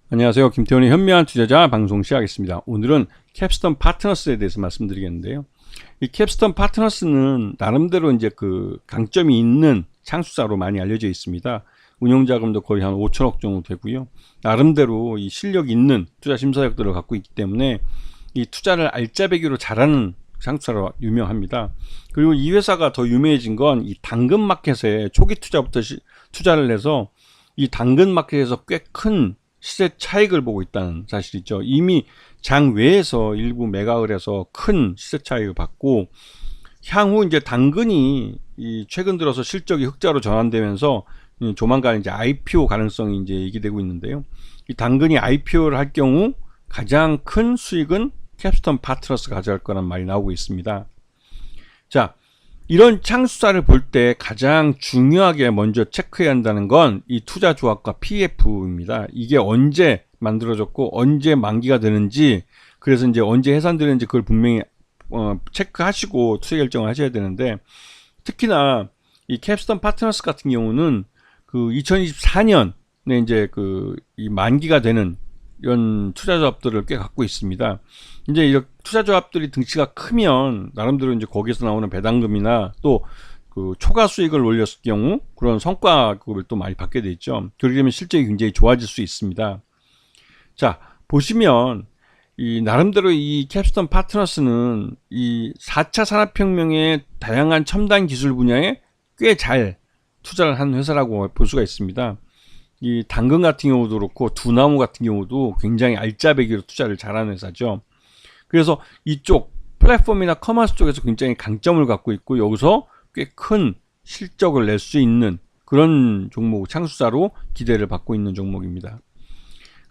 안녕하세요. 김태훈의 현명한 투자자 방송 시작하겠습니다. 오늘은 캡스톤 파트너스에 대해서 말씀드리겠는데요. 이 캡스톤 파트너스는 나름대로 이제 그 강점이 있는 창수사로 많이 알려져 있습니다. 운용자금도 거의 한 5천억 정도 되고요. 나름대로 이 실력 있는 투자 심사력들을 갖고 있기 때문에 이 투자를 알짜배기로 잘하는 창수사로 유명합니다. 그리고 이 회사가 더 유명해진 건 이 당근 마켓에 초기 투자부터 투자를 해서 이 당근 마켓에서 꽤 큰 시세 차익을 보고 있다는 사실이죠. 이미 장외에서 일부 매각을 해서 큰 시세 차익을 받고 향후 이제 당근이 최근 들어서 실적이 흑자로 전환되면서 조만간 이제 IPO 가능성이 이제 얘기되고 있는데요. 이 당근이 IPO를 할 경우 가장 큰 수익은 캡스톤 파트너스가 가져갈 거란 말이 나오고 있습니다. 자, 이런 창수사를 볼 때 가장 중요하게 먼저 체크해야 한다는 건 이 투자 조합과 PF입니다. 이게 언제 만들어졌고 언제 만기가 되는지, 그래서 이제 언제 해산되는지 그걸 분명히 체크하시고 투자 결정을 하셔야 되는데, 특히나 이 캡스톤 파트너스 같은 경우는 그 2024년에 이제 이 만기가 되는 이런 투자 조합들을 꽤 갖고 있습니다. 이제 이렇게 투자 조합들이 등치가 크면 나름대로 이제 거기서 나오는 배당금이나 또 그 초과 수익을 올렸을 경우 그런 성과급을 또 많이 받게 돼 있죠. 그렇게 되면 실적이 굉장히 좋아질 수 있습니다. 자, 보시면 이 나름대로 이 캡스톤 파트너스는 이 4차 산업혁명의 다양한 첨단 기술 분야에 꽤 잘 투자를 한 회사라고 볼 수가 있습니다. 이 당근 같은 경우도 그렇고 두나무 같은 경우도 굉장히 알짜배기로 투자를 잘하는 회사죠. 그래서 이쪽 플랫폼이나 커머스 쪽에서 굉장히 강점을 갖고 있고 여기서 꽤 큰 실적을 낼 수 있는 그런 종목, 창수사로 기대를 받고 있는 종목입니다.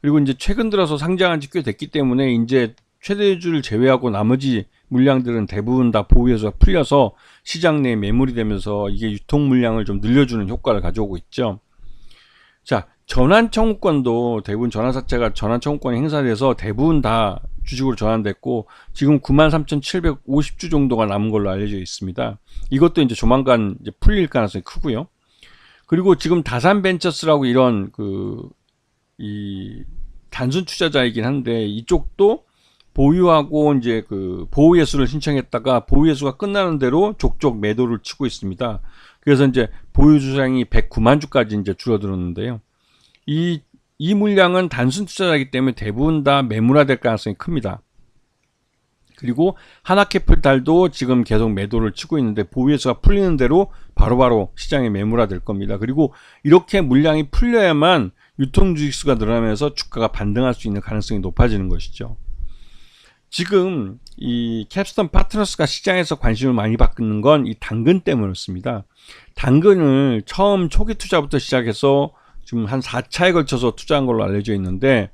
그리고 이제 최근 들어서 상장한 지 꽤 됐기 때문에 이제 최대주를 제외하고 나머지 물량들은 대부분 다 보유해서 풀려서 시장 내에 매물이 되면서 이게 유통 물량을 좀 늘려주는 효과를 가져오고 있죠. 자, 전환청구권도 대부분 전환사채가 전환청구권이 행사돼서 대부분 다 주식으로 전환됐고 지금 93,750주 정도가 남은 걸로 알려져 있습니다. 이것도 이제 조만간 이제 풀릴 가능성이 크고요. 그리고 지금 다산벤처스라고 이런 이 단순 투자자이긴 한데 이쪽도 보유하고 이제 보유예수를 신청했다가 보유예수가 끝나는 대로 족족 매도를 치고 있습니다. 그래서 이제 보유 주량이 109만 주까지 이제 줄어들었는데요. 이 물량은 단순 투자자이기 때문에 대부분 다 매물화될 가능성이 큽니다. 그리고 하나캐피탈도 지금 계속 매도를 치고 있는데 보유예수가 풀리는 대로 바로바로 시장에 매물화될 겁니다. 그리고 이렇게 물량이 풀려야만 유통주식수가 늘어나면서 주가가 반등할 수 있는 가능성이 높아지는 것이죠. 지금 이 캡스톤 파트너스가 시장에서 관심을 많이 받는 건 이 당근 때문이었습니다. 당근을 처음 초기 투자부터 시작해서 지금 한 4차에 걸쳐서 투자한 걸로 알려져 있는데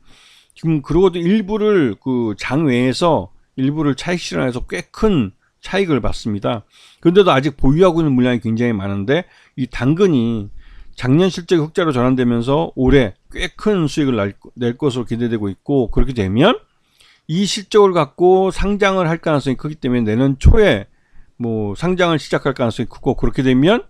지금 그러고도 일부를 장외에서 일부를 차익 실현해서 꽤 큰 차익을 받습니다. 그런데도 아직 보유하고 있는 물량이 굉장히 많은데 이 당근이 작년 실적이 흑자로 전환되면서 올해 꽤 큰 수익을 낼 것으로 기대되고 있고 그렇게 되면 이 실적을 갖고 상장을 할 가능성이 크기 때문에 내년 초에 상장을 시작할 가능성이 크고 그렇게 되면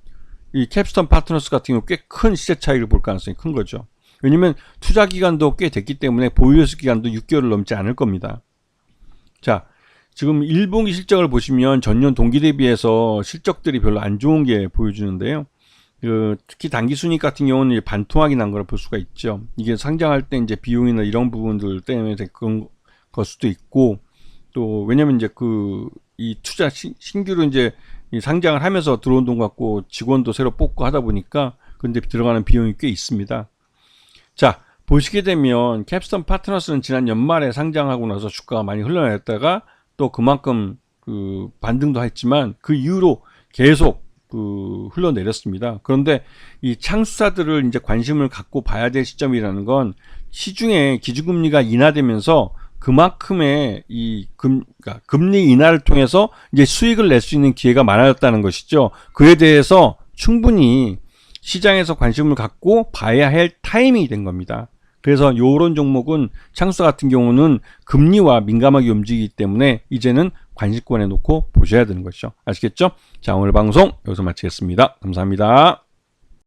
이 캡스톤 파트너스 같은 경우 꽤 큰 시세 차익을 볼 가능성이 큰 거죠. 왜냐면 투자 기간도 꽤 됐기 때문에 보유예수 기간도 6개월을 넘지 않을 겁니다. 자, 지금 1분기 실적을 보시면 전년 동기 대비해서 실적들이 별로 안 좋은 게 보여주는데요. 특히 단기순이익 같은 경우는 반토막이 난 걸 볼 수가 있죠. 이게 상장할 때 이제 비용이나 이런 부분들 때문에 그런 걸 수도 있고 또 왜냐면 이제 이 투자 신규로 이제 이 상장을 하면서 들어온 돈 갖고 직원도 새로 뽑고 하다 보니까 근데 들어가는 비용이 꽤 있습니다. 자, 보시게 되면 캡스톤 파트너스는 지난 연말에 상장하고 나서 주가가 많이 흘러내렸다가 또 그만큼 반등도 했지만 그 이후로 계속 흘러내렸습니다. 그런데 이 창수사들을 이제 관심을 갖고 봐야 될 시점이라는 건 시중에 기준금리가 인하되면서 그만큼의 그러니까 금리 인하를 통해서 이제 수익을 낼 수 있는 기회가 많아졌다는 것이죠. 그에 대해서 충분히 시장에서 관심을 갖고 봐야 할 타이밍이 된 겁니다. 그래서 요런 종목은 창수사 같은 경우는 금리와 민감하게 움직이기 때문에 이제는 관심권에 놓고 보셔야 되는 것이죠. 아시겠죠? 자, 오늘 방송 여기서 마치겠습니다. 감사합니다.